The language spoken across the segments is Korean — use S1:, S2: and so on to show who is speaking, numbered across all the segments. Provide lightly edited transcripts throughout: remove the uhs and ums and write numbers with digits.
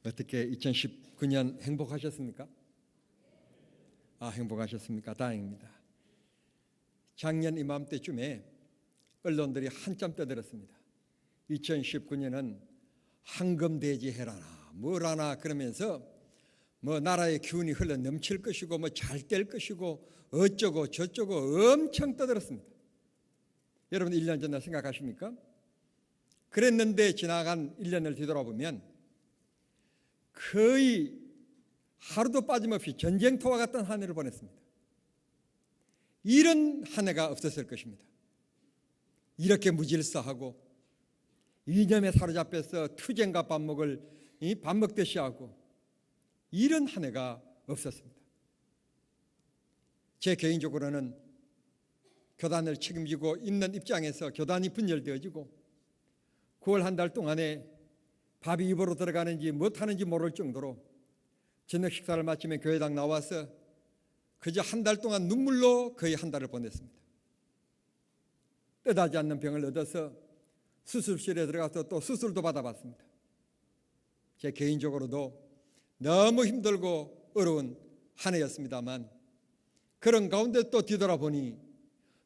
S1: 어떻게 2019년 행복하셨습니까? 행복하셨습니까? 다행입니다. 작년 이맘때쯤에 언론들이 한참 떠들었습니다. 2019년은 황금돼지해라나 뭐라나 그러면서 나라의 기운이 흘러 넘칠 것이고 잘 될 것이고 어쩌고 저쩌고 엄청 떠들었습니다. 여러분 1년 전에 생각하십니까? 그랬는데 지나간 1년을 뒤돌아보면 거의 하루도 빠짐없이 전쟁터와 같은 한 해를 보냈습니다. 이런 한 해가 없었을 것입니다. 이렇게 무질서하고 이념에 사로잡혀서 투쟁과 밥 먹듯이 하고 이런 한 해가 없었습니다. 제 개인적으로는 교단을 책임지고 있는 입장에서 교단이 분열되어지고 9월 한 달 동안에 밥이 입으로 들어가는지 못하는지 모를 정도로 저녁 식사를 마치면 교회당 나와서 그저 한 달 동안 눈물로 거의 한 달을 보냈습니다. 뜻하지 않는 병을 얻어서 수술실에 들어가서 또 수술도 받아봤습니다. 제 개인적으로도 너무 힘들고 어려운 한 해였습니다만 그런 가운데 또 뒤돌아보니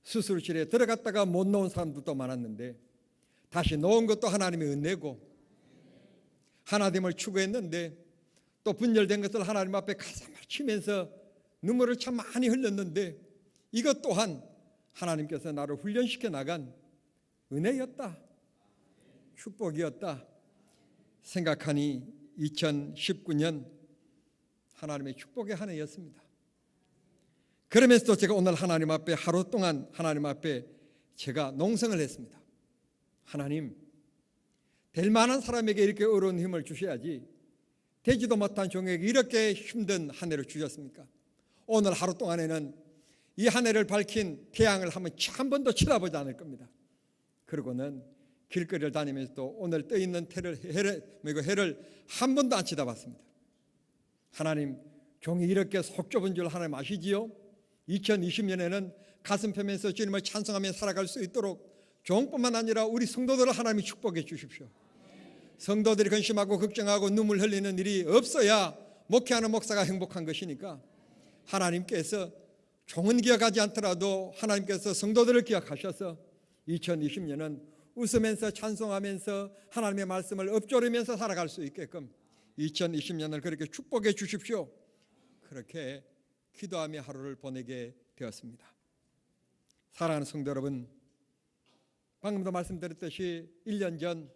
S1: 수술실에 들어갔다가 못 나온 사람들도 많았는데 다시 놓은 것도 하나님의 은혜고 하나님을 추구했는데 또 분열된 것을 하나님 앞에 가슴을 치면서 눈물을 참 많이 흘렸는데 이것 또한 하나님께서 나를 훈련시켜 나간 은혜였다, 축복이었다 생각하니 2019년 하나님의 축복의 한 해였습니다. 그러면서도 제가 오늘 하나님 앞에 하루 동안 하나님 앞에 제가 농성을 했습니다. 하나님, 될 만한 사람에게 이렇게 어려운 힘을 주셔야지 되지도 못한 종에게 이렇게 힘든 한 해를 주셨습니까? 오늘 하루 동안에는 이 한 해를 밝힌 태양을 한 번도 쳐다보지 않을 겁니다. 그러고는 길거리를 다니면서 또 오늘 떠 있는 해를 한 번도 안 쳐다봤습니다. 하나님, 종이 이렇게 속 좁은 줄 하나님 아시지요? 2020년에는 가슴 펴면서 주님을 찬송하며 살아갈 수 있도록 종뿐만 아니라 우리 성도들을 하나님이 축복해 주십시오. 성도들이 근심하고 걱정하고 눈물 흘리는 일이 없어야 목회하는 목사가 행복한 것이니까 하나님께서 종은 기억하지 않더라도 하나님께서 성도들을 기억하셔서 2020년은 웃으면서 찬송하면서 하나님의 말씀을 읊조리면서 살아갈 수 있게끔 2020년을 그렇게 축복해 주십시오. 그렇게 기도하며 하루를 보내게 되었습니다. 사랑하는 성도 여러분, 방금도 말씀드렸듯이 1년 전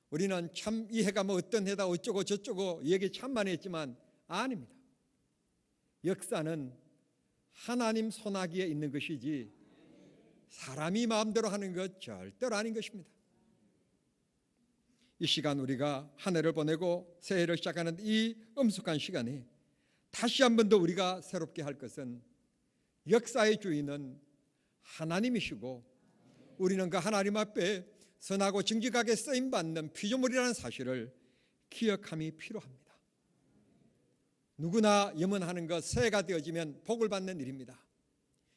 S1: 우리는 참 이 해가 어떤 해다 어쩌고 저쩌고 얘기 참 많이 했지만 아닙니다. 역사는 하나님 손아귀에 있는 것이지 사람이 마음대로 하는 것 절대로 아닌 것입니다. 이 시간 우리가 한 해를 보내고 새해를 시작하는 이 엄숙한 시간에 다시 한 번 더 우리가 새롭게 할 것은 역사의 주인은 하나님이시고 우리는 그 하나님 앞에 선하고 정직하게 쓰임받는 피조물이라는 사실을 기억함이 필요합니다. 누구나 염원하는 것 새해가 되어지면 복을 받는 일입니다.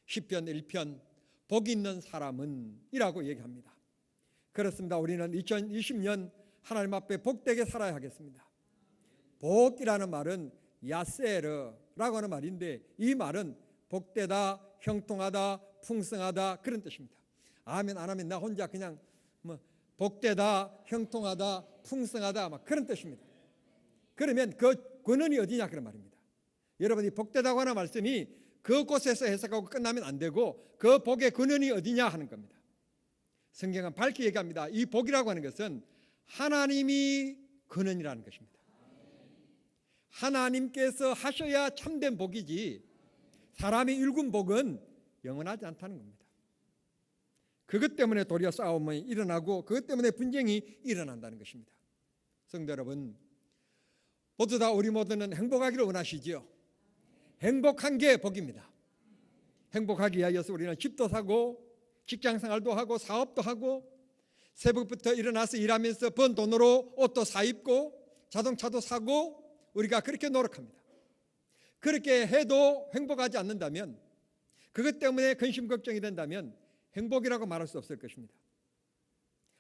S1: 시편 1편 복 있는 사람은 이라고 얘기합니다. 그렇습니다. 우리는 2020년 하나님 앞에 복되게 살아야 하겠습니다. 복이라는 말은 야세르라고 하는 말인데 이 말은 복되다, 형통하다, 풍성하다 그런 뜻입니다. 아멘 안 하면 나 혼자 그냥 복되다, 형통하다, 풍성하다 막 그런 뜻입니다. 그러면 그 근원이 어디냐 그런 말입니다. 여러분이 복되다고 하는 말씀이 그곳에서 해석하고 끝나면 안 되고 그 복의 근원이 어디냐 하는 겁니다. 성경은 밝게 얘기합니다. 이 복이라고 하는 것은 하나님이 근원이라는 것입니다. 하나님께서 하셔야 참된 복이지 사람이 일군 복은 영원하지 않다는 겁니다. 그것 때문에 도리어 싸움이 일어나고 그것 때문에 분쟁이 일어난다는 것입니다. 성도 여러분, 우리 모두는 행복하기를 원하시지요. 행복한 게 복입니다. 행복하기 위하여서 우리는 집도 사고 직장생활도 하고 사업도 하고 새벽부터 일어나서 일하면서 번 돈으로 옷도 사 입고 자동차도 사고 우리가 그렇게 노력합니다. 그렇게 해도 행복하지 않는다면 그것 때문에 근심 걱정이 된다면 행복이라고 말할 수 없을 것입니다.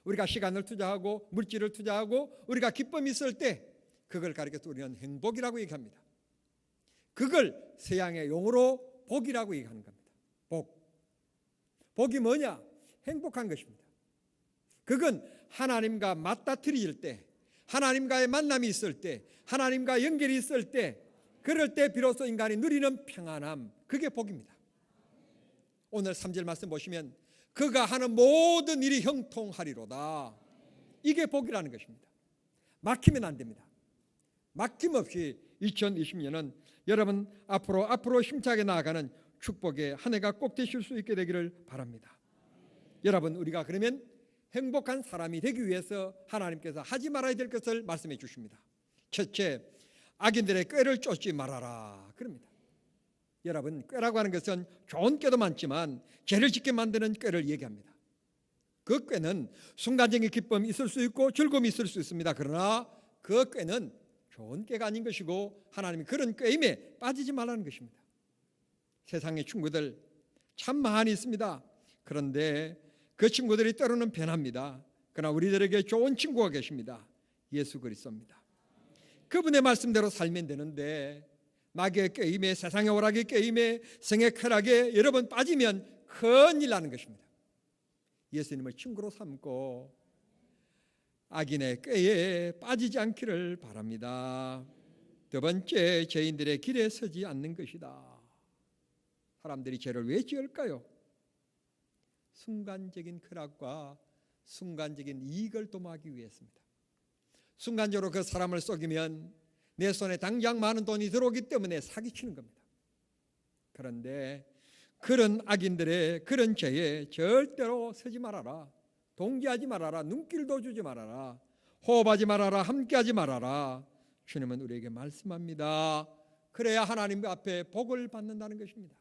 S1: 우리가 시간을 투자하고 물질을 투자하고 우리가 기쁨이 있을 때 그걸 가리켜서 우리는 행복이라고 얘기합니다. 그걸 서양의 용어로 복이라고 얘기하는 겁니다. 복이 뭐냐? 행복한 것입니다. 그건 하나님과 맞닥뜨릴 때, 하나님과의 만남이 있을 때, 하나님과 연결이 있을 때, 그럴 때 비로소 인간이 누리는 평안함, 그게 복입니다. 오늘 3절 말씀 보시면 그가 하는 모든 일이 형통하리로다. 이게 복이라는 것입니다. 막히면 안 됩니다. 막힘없이 2020년은 여러분 앞으로 힘차게 나아가는 축복의 한 해가 꼭 되실 수 있게 되기를 바랍니다. 여러분, 우리가 그러면 행복한 사람이 되기 위해서 하나님께서 하지 말아야 될 것을 말씀해 주십니다. 첫째, 악인들의 꾀를 쫓지 말아라 그럽니다. 여러분, 꾀라고 하는 것은 좋은 꾀도 많지만 죄를 짓게 만드는 꾀를 얘기합니다. 그 꾀는 순간적인 기쁨이 있을 수 있고 즐거움이 있을 수 있습니다. 그러나 그 꾀는 좋은 꾀가 아닌 것이고 하나님이 그런 꾀임에 빠지지 말라는 것입니다. 세상의 친구들 참 많이 있습니다. 그런데 그 친구들이 때로는 변합니다. 그러나 우리들에게 좋은 친구가 계십니다. 예수 그리스도입니다. 그분의 말씀대로 살면 되는데 마귀의 꾀임에, 세상의 오락의 꾀임에, 성의 쾌락에 여러분 빠지면 큰일 나는 것입니다. 예수님을 친구로 삼고 악인의 꾀에 빠지지 않기를 바랍니다. 두 번째, 죄인들의 길에 서지 않는 것이다. 사람들이 죄를 왜 지을까요? 순간적인 쾌락과 순간적인 이익을 도모하기 위해서입니다. 순간적으로 그 사람을 속이면 내 손에 당장 많은 돈이 들어오기 때문에 사기치는 겁니다. 그런데 그런 악인들의 그런 죄에 절대로 서지 말아라. 동기하지 말아라. 눈길도 주지 말아라. 호흡하지 말아라. 함께하지 말아라. 주님은 우리에게 말씀합니다. 그래야 하나님 앞에 복을 받는다는 것입니다.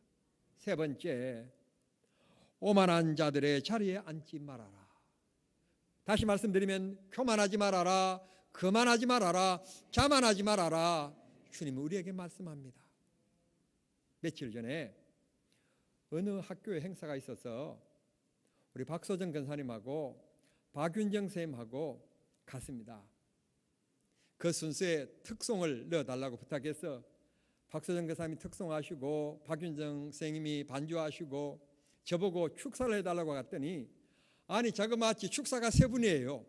S1: 세 번째, 오만한 자들의 자리에 앉지 말아라. 다시 말씀드리면 교만하지 말아라. 거만하지 말아라. 자만하지 말아라. 주님은 우리에게 말씀합니다. 며칠 전에 어느 학교에 행사가 있어서 우리 박소정 권사님하고 박윤정 선생님하고 갔습니다. 그 순서에 특송을 넣어달라고 부탁해서 박소정 권사님이 특송하시고 박윤정 선생님이 반주하시고 저보고 축사를 해달라고 갔더니 아니 자그마치 축사가 세 분이에요.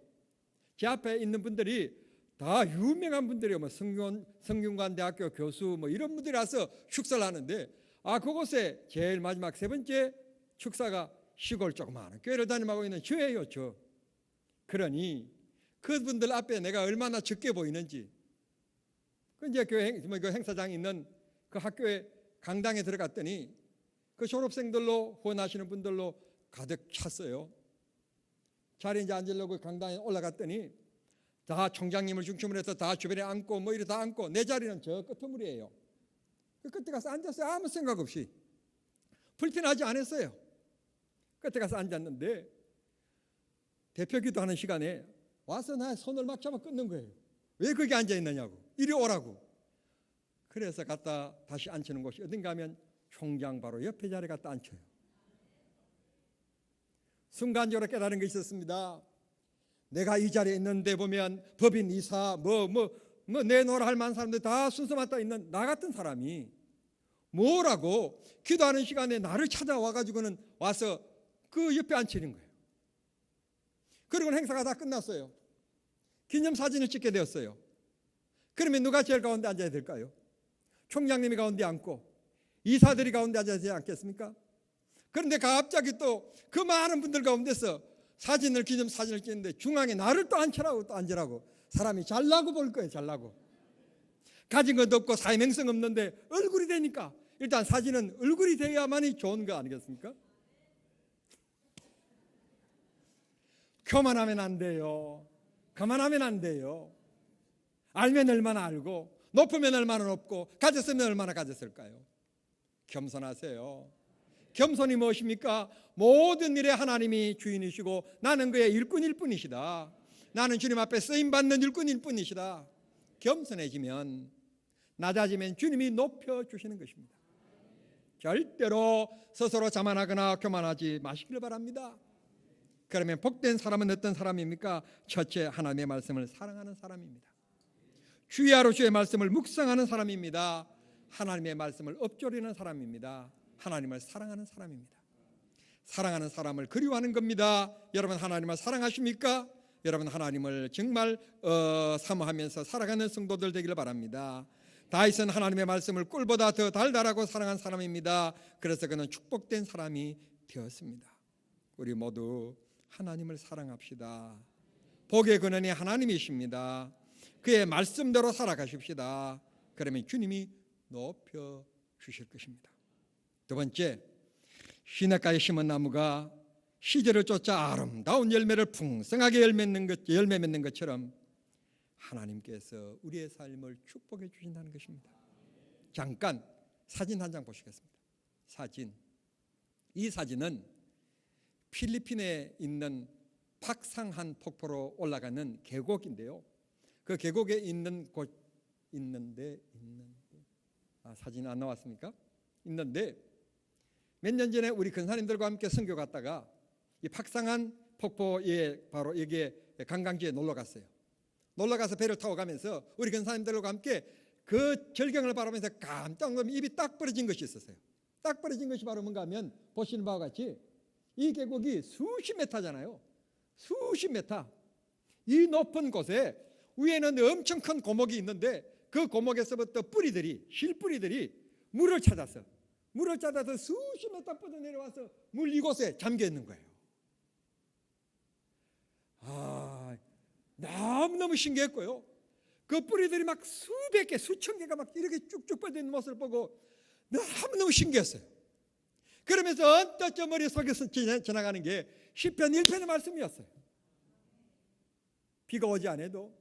S1: 제 앞에 있는 분들이 다 유명한 분들이에요. 뭐 성균관대학교 교수 뭐 이런 분들이라서 축사를 하는데 그곳에 제일 마지막 세 번째 축사가 시골 조그마한 교회를 다니고 있는 저예요. 저. 그러니 그분들 앞에 내가 얼마나 적게 보이는지 그 이제 교회 그 행사장에 있는 그 학교에 강당에 들어갔더니 그 졸업생들로 후원하시는 분들로 가득 찼어요. 자리에 이제 앉으려고 강당에 올라갔더니 다 총장님을 중심으로 해서 다 주변에 앉고 뭐 이래 다 앉고 내 자리는 저 끄트물이에요. 그 끝에 가서 앉았어요. 아무 생각 없이. 불편하지 않았어요. 끝에 가서 앉았는데 대표 기도하는 시간에 와서 나 손을 막 잡아 끊는 거예요. 왜 거기 앉아 있느냐고. 이리 오라고. 그래서 갔다 다시 앉히는 곳이 어딘가 하면 총장 바로 옆에 자리에 갖다 앉혀요. 순간적으로 깨달은 것이 있었습니다. 내가 이 자리에 있는데 보면 법인 이사 내놓으라 할 만한 사람들 다 순서 맞다 있는 나 같은 사람이 뭐라고 기도하는 시간에 나를 찾아와 가지고는 와서 그 옆에 앉히는 거예요. 그리고 행사가 다 끝났어요. 기념사진을 찍게 되었어요. 그러면 누가 제일 가운데 앉아야 될까요? 총장님이 가운데 앉고 이사들이 가운데 앉아야 되지 않겠습니까? 그런데 갑자기 또 그 많은 분들 가운데서 기념사진을 찍는데 중앙에 나를 또 앉으라고 사람이 잘나고 볼 거예요. 잘나고 가진 것도 없고 사회명성 없는데 얼굴이 되니까 일단 사진은 얼굴이 돼야만이 좋은 거 아니겠습니까? 교만하면 안 돼요. 거만하면 안 돼요. 알면 얼마나 알고 높으면 얼마나 높고 가졌으면 얼마나 가졌을까요? 겸손하세요. 겸손이 무엇입니까? 모든 일에 하나님이 주인이시고 나는 그의 일꾼일 뿐이시다. 나는 주님 앞에 쓰임받는 일꾼일 뿐이시다. 겸손해지면 낮아지면 주님이 높여주시는 것입니다. 절대로 스스로 자만하거나 교만하지 마시길 바랍니다. 그러면 복된 사람은 어떤 사람입니까? 첫째, 하나님의 말씀을 사랑하는 사람입니다. 주의 하루 주의 말씀을 묵상하는 사람입니다. 하나님의 말씀을 엎조리는 사람입니다. 하나님을 사랑하는 사람입니다. 사랑하는 사람을 그리워하는 겁니다. 여러분 하나님을 사랑하십니까? 여러분 하나님을 정말 사모하면서 살아가는 성도들 되기를 바랍니다. 다윗은 하나님의 말씀을 꿀보다 더 달달하고 사랑한 사람입니다. 그래서 그는 축복된 사람이 되었습니다. 우리 모두 하나님을 사랑합시다. 복의 근원이 하나님이십니다. 그의 말씀대로 살아가십시다. 그러면 주님이 높여 주실 것입니다. 두 번째, 시냇가에 심은 나무가 시절을 쫓아 아름다운 열매를 풍성하게 열매 맺는 것처럼 하나님께서 우리의 삶을 축복해 주신다는 것입니다. 잠깐 사진 한 장 보시겠습니다. 이 사진은 필리핀에 있는 팍상한 폭포로 올라가는 계곡인데요. 그 계곡에 있는 곳 있는데 사진 안 나왔습니까? 있는데 몇 년 전에 우리 근사님들과 함께 선교 갔다가 이 팍상한 폭포에 바로 여기에 관광지에 놀러 갔어요. 놀러 가서 배를 타고 가면서 우리 근사님들과 함께 그 절경을 바라보면서 깜짝 놀라면 입이 딱 벌어진 것이 있었어요. 딱 벌어진 것이 바로 뭔가 하면 보시는 바와 같이 이 계곡이 수십 메타잖아요. 수십 메타. 이 높은 곳에 위에는 엄청 큰 고목이 있는데 그 고목에서부터 실뿌리들이 물을 찾아서 수십 메타 뻗어 내려와서 물 이곳에 잠겨 있는 거예요. 너무너무 신기했고요. 그 뿌리들이 막 수백 개, 수천 개가 막 이렇게 쭉쭉 뻗어 있는 모습을 보고 너무너무 신기했어요. 그러면서 언뜻 저 머릿속에서 지나가는 게 시편 1편의 말씀이었어요. 비가 오지 않아도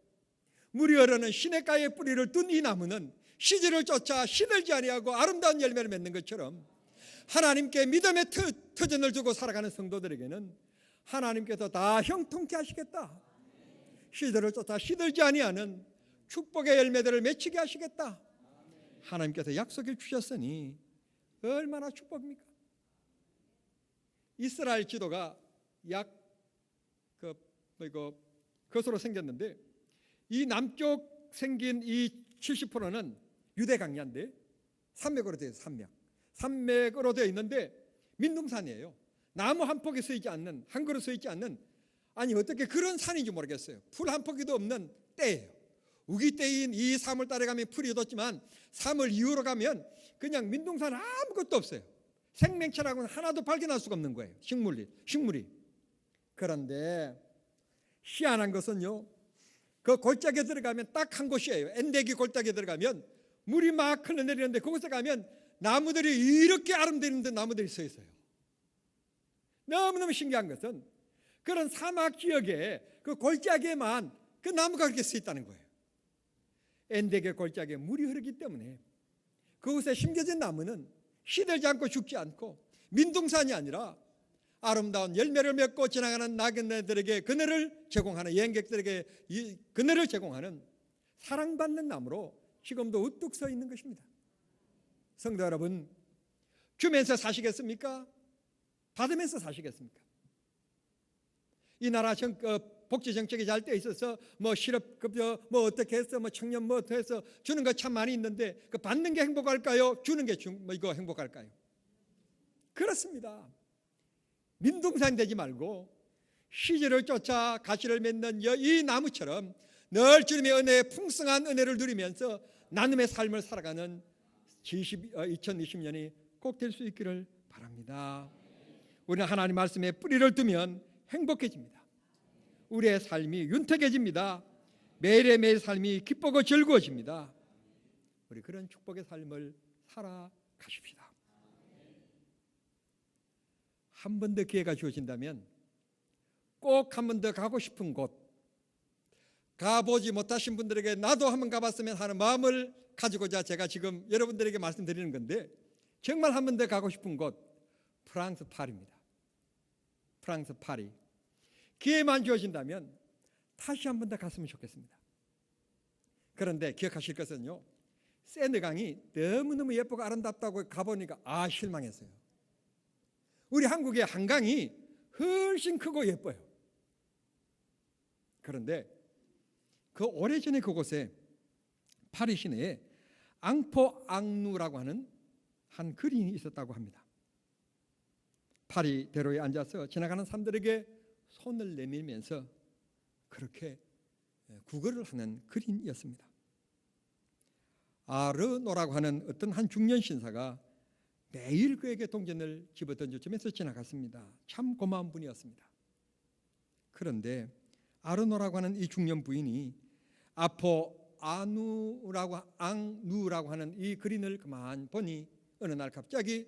S1: 물이 흐르는 시냇가의 뿌리를 둔 이 나무는 시절을 쫓아 시들지 아니하고 아름다운 열매를 맺는 것처럼 하나님께 믿음의 터전을 두고 살아가는 성도들에게는 하나님께서 다 형통케 하시겠다. 시절을 쫓아 시들지 아니하는 축복의 열매들을 맺히게 하시겠다. 하나님께서 약속해 주셨으니 얼마나 축복입니까? 이스라엘 지도가 것으로 생겼는데 이 남쪽 생긴 이 70%는 유대 강야인데 산맥으로 되어 있어요. 산맥으로 되어 있는데 민둥산이에요. 나무 한 폭이 서 있지 않는, 한 그루 서 있지 않는, 아니 어떻게 그런 산인지 모르겠어요. 풀 한 포기도 없는 때예요. 우기때인 이 삶을 따라가면 풀이 돋지만 3월 이후로 가면 그냥 민둥산 아무것도 없어요. 생명체라고는 하나도 발견할 수가 없는 거예요. 식물이. 그런데 희한한 것은요, 그 골짜기에 들어가면 딱 한 곳이에요. 엔데기 골짜기에 들어가면 물이 막 흘러내리는데 그곳에 가면 나무들이 이렇게 아름다운 나무들이 서 있어요. 너무너무 신기한 것은 그런 사막 지역에 그 골짜기에만 그 나무가 그렇게 서 있다는 거예요. 엔데기 골짜기에 물이 흐르기 때문에 그곳에 심겨진 나무는 시들지 않고 죽지 않고 민둥산이 아니라 아름다운 열매를 맺고 지나가는 나그네들에게 그늘을 제공하는, 여행객들에게 그늘을 제공하는 사랑받는 나무로 지금도 우뚝 서 있는 것입니다. 성도 여러분, 주면서 사시겠습니까? 받으면서 사시겠습니까? 이 나라 복지 정책이 잘 돼 있어서 실업급여 어떻게 해서 청년 어떻게 해서 주는 거 참 많이 있는데 그 받는 게 행복할까요? 주는 게 이거 행복할까요? 그렇습니다. 민둥산 되지 말고 시절을 쫓아 가시를 맺는 이 나무처럼 늘 주님의 은혜에 풍성한 은혜를 누리면서 나눔의 삶을 살아가는 2020년이 꼭 될 수 있기를 바랍니다. 우리는 하나님 말씀에 뿌리를 두면 행복해집니다. 우리의 삶이 윤택해집니다. 매일의 삶이 기쁘고 즐거워집니다. 우리 그런 축복의 삶을 살아가십시다. 한 번 더 기회가 주어진다면 꼭 한 번 더 가고 싶은 곳, 가보지 못하신 분들에게 나도 한번 가봤으면 하는 마음을 가지고자 제가 지금 여러분들에게 말씀드리는 건데, 정말 한 번 더 가고 싶은 곳, 프랑스 파리입니다. 프랑스 파리. 기회만 주어진다면 다시 한 번 더 갔으면 좋겠습니다. 그런데 기억하실 것은요, 세느강이 너무너무 예쁘고 아름답다고 가보니까 실망했어요. 우리 한국의 한강이 훨씬 크고 예뻐요. 그런데 그 오래전에 그곳에 파리 시내에 앙포 앙누라고 하는 한 그린이 있었다고 합니다. 파리 대로에 앉아서 지나가는 사람들에게 손을 내밀면서 그렇게 구걸을 하는 그린이었습니다. 아르노라고 하는 어떤 한 중년 신사가 매일 그에게 동전을 집어던져주면서 지나갔습니다. 참 고마운 분이었습니다. 그런데 아르노라고 하는 이 중년 부인이 아포 앙누라고 하는 이 그린을 그만 보니 어느 날 갑자기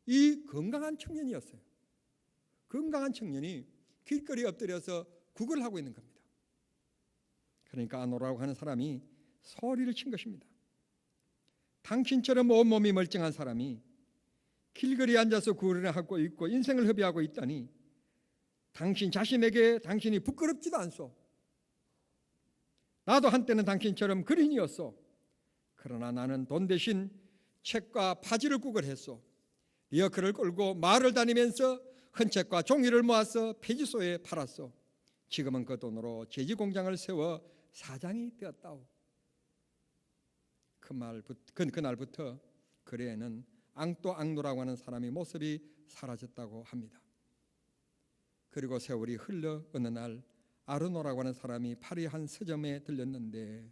S1: 이 건강한 청년이었어요. 건강한 청년이 길거리에 엎드려서 구걸하고 있는 겁니다. 그러니까 아노라고 하는 사람이 소리를 친 것입니다. 당신처럼 온몸이 멀쩡한 사람이 길거리에 앉아서 구걸을 하고 있고 인생을 허비하고 있다니 당신 자신에게 당신이 부끄럽지도 않소. 나도 한때는 당신처럼 그린이었소. 그러나 나는 돈 대신 책과 파지를 구걸했소. 리어커를 끌고 마을을 다니면서 헌책과 종이를 모아서 폐지소에 팔았소. 지금은 그 돈으로 제지 공장을 세워 사장이 되었다오. 그날부터 그레에는 앙또 앙노라고 하는 사람의 모습이 사라졌다고 합니다. 그리고 세월이 흘러 어느 날 아르노라고 하는 사람이 파리 한 서점에 들렸는데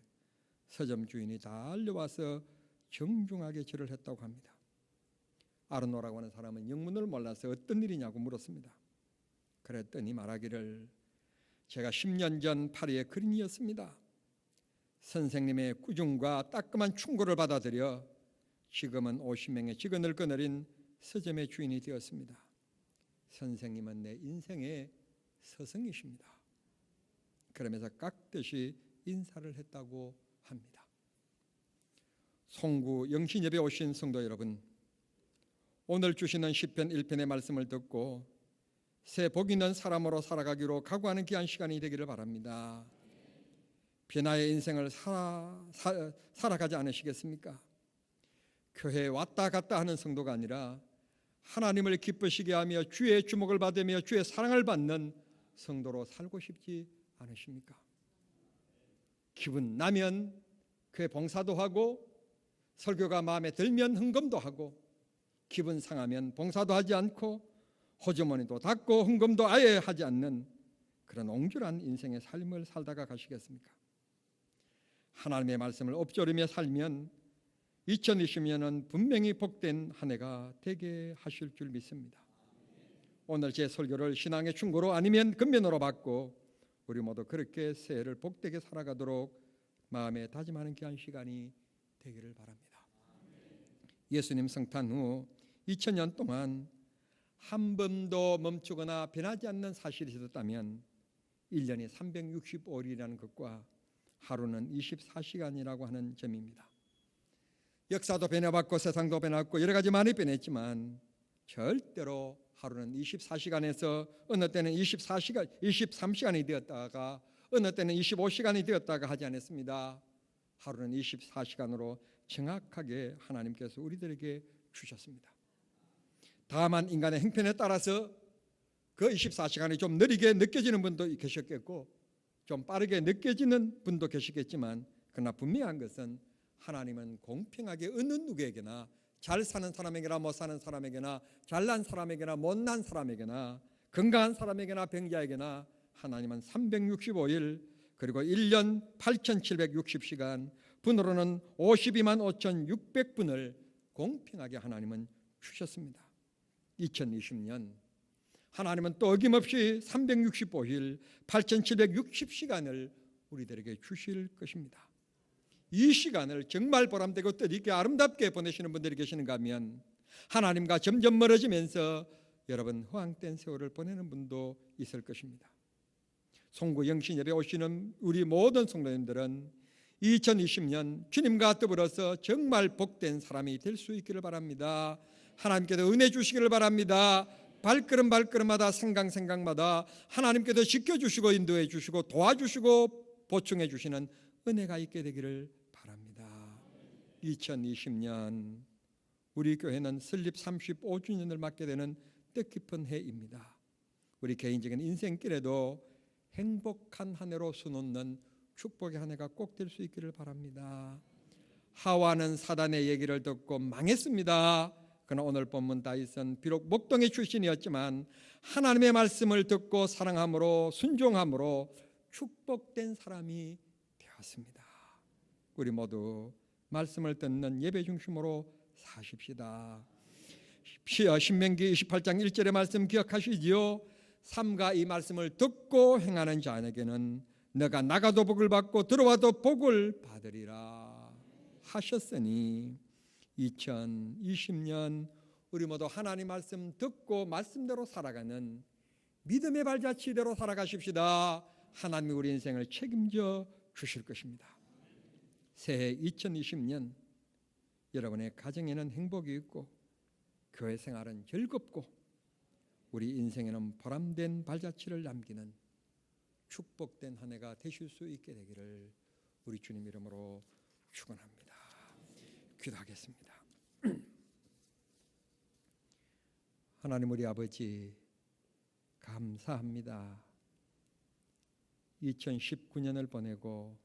S1: 서점 주인이 달려와서 정중하게 절을 했다고 합니다. 아르노라고 하는 사람은 영문을 몰라서 어떤 일이냐고 물었습니다. 그랬더니 말하기를 제가 10년 전 파리의 그린이었습니다. 선생님의 꾸중과 따끔한 충고를 받아들여 지금은 50명의 직원을 거느린 서점의 주인이 되었습니다. 선생님은 내 인생의 스승이십니다. 그러면서 깍듯이 인사를 했다고 합니다. 송구 영신예배 오신 성도 여러분, 오늘 주시는 시편 1편의 말씀을 듣고 새 복 있는 사람으로 살아가기로 각오하는 귀한 시간이 되기를 바랍니다. 변화의 인생을 살아가지 않으시겠습니까? 교회에 왔다 갔다 하는 성도가 아니라 하나님을 기쁘시게 하며 주의 주목을 받으며 주의 사랑을 받는 성도로 살고 싶지 않으십니까? 기분 나면 교회 봉사도 하고 설교가 마음에 들면 헌금도 하고 기분 상하면 봉사도 하지 않고 호주머니도 닫고 헌금도 아예 하지 않는 그런 옹졸한 인생의 삶을 살다가 가시겠습니까? 하나님의 말씀을 엎조르며 살면 2020년은 분명히 복된 한 해가 되게 하실 줄 믿습니다. 오늘 제 설교를 신앙의 충고로 아니면 근면으로 받고 우리 모두 그렇게 새해를 복되게 살아가도록 마음에 다짐하는 귀한 시간이 되기를 바랍니다. 예수님 성탄 후 2000년 동안 한 번도 멈추거나 변하지 않는 사실이 있었다면 1년이 365일이라는 것과 하루는 24시간이라고 하는 점입니다. 역사도 변해왔고 세상도 변했고 여러 가지 많이 변했지만 절대로 하루는 24시간에서 어느 때는 23시간이 되었다가 어느 때는 25시간이 되었다가 하지 않았습니다. 하루는 24시간으로 정확하게 하나님께서 우리들에게 주셨습니다. 다만 인간의 행편에 따라서 그 24시간이 좀 느리게 느껴지는 분도 계셨겠고 좀 빠르게 느껴지는 분도 계시겠지만 그러나 분명한 것은 하나님은 공평하게 어느 누구에게나 잘 사는 사람에게나 못 사는 사람에게나 잘난 사람에게나 못난 사람에게나 건강한 사람에게나 병자에게나 하나님은 365일 그리고 1년 8760시간 분으로는 52만 5600분을 공평하게 하나님은 주셨습니다. 2020년 하나님은 또 어김없이 365일 8760시간을 우리들에게 주실 것입니다. 이 시간을 정말 보람되고 뜻있게 아름답게 보내시는 분들이 계시는가 하면 하나님과 점점 멀어지면서 여러분 허황된 세월을 보내는 분도 있을 것입니다. 송구 영신예배 오시는 우리 모든 성도님들은 2020년 주님과 더불어서 정말 복된 사람이 될 수 있기를 바랍니다. 하나님께서 은혜 주시기를 바랍니다. 발걸음마다 생각마다 하나님께서 지켜주시고 인도해 주시고 도와주시고 보충해 주시는 은혜가 있게 되기를 바랍니다. 2020년 우리 교회는 설립 35주년을 맞게 되는 뜻깊은 해입니다. 우리 개인적인 인생길에도 행복한 한 해로 수놓는 축복의 한 해가 꼭 될 수 있기를 바랍니다. 하와는 사단의 얘기를 듣고 망했습니다. 그러나 오늘 본문 다윗은 비록 목동의 출신이었지만 하나님의 말씀을 듣고 사랑함으로 순종함으로 축복된 사람이 되었습니다. 우리 모두 말씀을 듣는 예배 중심으로 사십시다. 신명기 28장 1절의 말씀 기억하시지요? 삼가 이 말씀을 듣고 행하는 자에게는 너가 나가도 복을 받고 들어와도 복을 받으리라 하셨으니 2020년 우리 모두 하나님 말씀 듣고 말씀대로 살아가는 믿음의 발자취대로 살아가십시다. 하나님이 우리 인생을 책임져 주실 것입니다. 새해 2020년 여러분의 가정에는 행복이 있고 교회 생활은 즐겁고 우리 인생에는 보람된 발자취를 남기는 축복된 한 해가 되실 수 있게 되기를 우리 주님 이름으로 축원합니다. 기도하겠습니다. 하나님 우리 아버지 감사합니다. 2019년을 보내고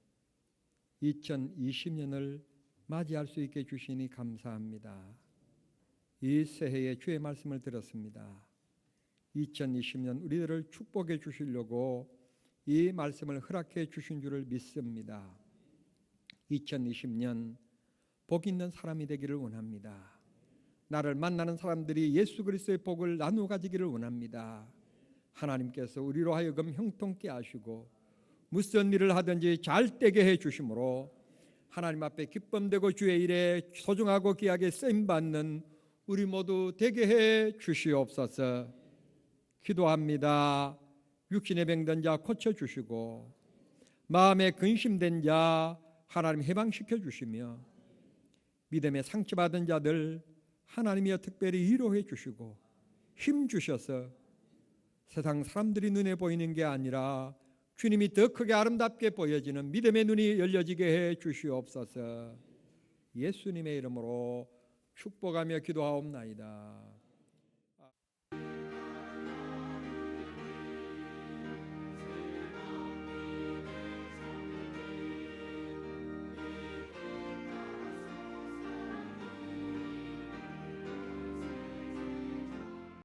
S1: 2020년을 맞이할 수 있게 주시니 감사합니다. 이 새해에 주의 말씀을 들었습니다. 2020년 우리들을 축복해 주시려고 이 말씀을 허락해 주신 줄을 믿습니다. 2020년 복 있는 사람이 되기를 원합니다. 나를 만나는 사람들이 예수 그리스도의 복을 나누어 가지기를 원합니다. 하나님께서 우리로 하여금 형통케 하시고 무슨 일을 하든지 잘 되게 해 주심으로 하나님 앞에 기쁨되고 주의 일에 소중하고 귀하게 쓰임받는 우리 모두 되게 해 주시옵소서. 기도합니다. 육신에 병든 자 고쳐주시고 마음에 근심된 자 하나님 해방시켜 주시며 믿음에 상처받은 자들 하나님이여 특별히 위로해 주시고 힘 주셔서 세상 사람들이 눈에 보이는 게 아니라 주님이 더 크게 아름답게 보여지는 믿음의 눈이 열려지게 해 주시옵소서. 예수님의 이름으로 축복하며 기도하옵나이다.